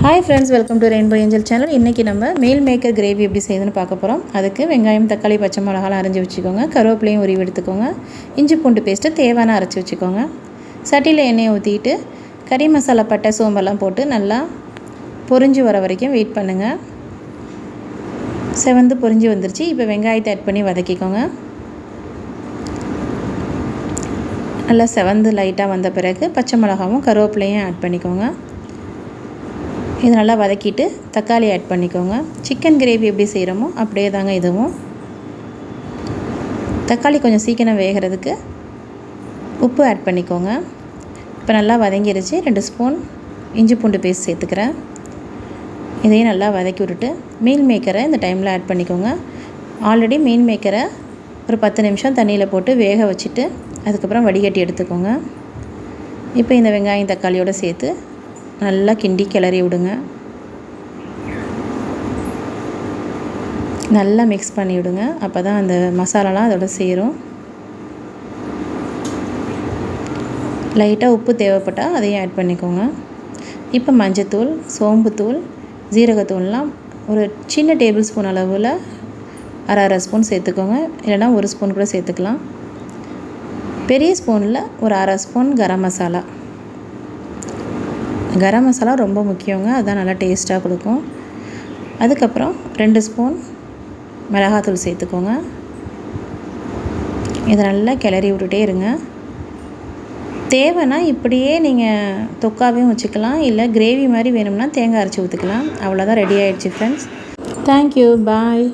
Hi friends, welcome to rainbow angel channel. இன்றைக்கி நம்ம meal maker gravy எப்படி செய்யுதுன்னு பார்க்க போகிறோம். அதுக்கு வெங்காயம், தக்காளி, பச்சை மிளகாலாம் அரைஞ்சி வச்சுக்கோங்க. கருவேப்பிலையும் உருவி எடுத்துக்கோங்க. இஞ்சி பூண்டு பேஸ்ட்டு தேவையான அரைச்சி வச்சுக்கோங்க. சட்டியில் எண்ணெயை ஊற்றிட்டு கறி மசாலா, பட்டை, சோம்பெல்லாம் போட்டு நல்லா பொரிஞ்சு வர வரைக்கும் வெயிட் பண்ணுங்கள். செவந்து பொரிஞ்சு வந்துருச்சு. இப்போ வெங்காயத்தை ஆட் பண்ணி வதக்கிக்கோங்க. நல்லா செவந்து லைட்டாக வந்த பிறகு பச்சை மிளகாவும் கருவேப்பிலையும் ஆட் பண்ணிக்கோங்க. இது நல்லா வதக்கிட்டு தக்காளி ஆட் பண்ணிக்கோங்க. சிக்கன் கிரேவி எப்படி செய்கிறோமோ அப்படியே தாங்க இதுவும். தக்காளி கொஞ்சம் சீக்கிரம் வேகிறதுக்கு உப்பு ஆட் பண்ணிக்கோங்க. இப்போ நல்லா வதங்கிருச்சு. 2 ஸ்பூன் இஞ்சி பூண்டு பேஸ்ட் சேர்த்துக்கிறேன். இதையும் நல்லா வதக்கி விட்டுட்டு மீல் மேக்கரை இந்த டைமில் ஆட் பண்ணிக்கோங்க. ஆல்ரெடி மீல் மேக்கரை ஒரு 10 நிமிஷம் தண்ணியில் போட்டு வேக வச்சுட்டு அதுக்கப்புறம் வடிகட்டி எடுத்துக்கோங்க. இப்போ இந்த வெங்காயம் தக்காளியோடு சேர்த்து நல்லா கிண்டி கிளறி விடுங்க. நல்லா மிக்ஸ் பண்ணி விடுங்க. அப்போ தான் அந்த மசாலாலாம் அதோட சேரும். லைட்டாக உப்பு தேவைப்பட்டால் அதையும் ஆட் பண்ணிக்கோங்க. இப்போ மஞ்சத்தூள், சோம்புத்தூள், ஜீரகத்தூள்லாம் ஒரு சின்ன டேபிள் ஸ்பூன் அளவில் அரை ஸ்பூன் சேர்த்துக்கோங்க. இல்லைனா 1 ஸ்பூன் கூட சேர்த்துக்கலாம். பெரிய ஸ்பூனில் ஒரு அரை ஸ்பூன் கரம் மசாலா. கரம் மசாலா ரொம்ப முக்கியங்க, அதுதான் நல்லா டேஸ்ட்டாக கொடுக்கும். அதுக்கப்புறம் 2 ஸ்பூன் மிளகாத்தூள் சேர்த்துக்கோங்க. இதை நல்லா கிளறி விட்டுட்டே இருங்க. தேவைன்னா இப்படியே நீங்கள் தொக்காவையும் வச்சுக்கலாம், இல்லை கிரேவி மாதிரி வேணும்னா தேங்காய் அரைச்சி ஊற்றிக்கலாம். அவ்வளோதான், ரெடி ஆகிடுச்சு ஃப்ரெண்ட்ஸ். தேங்க்யூ, பாய்.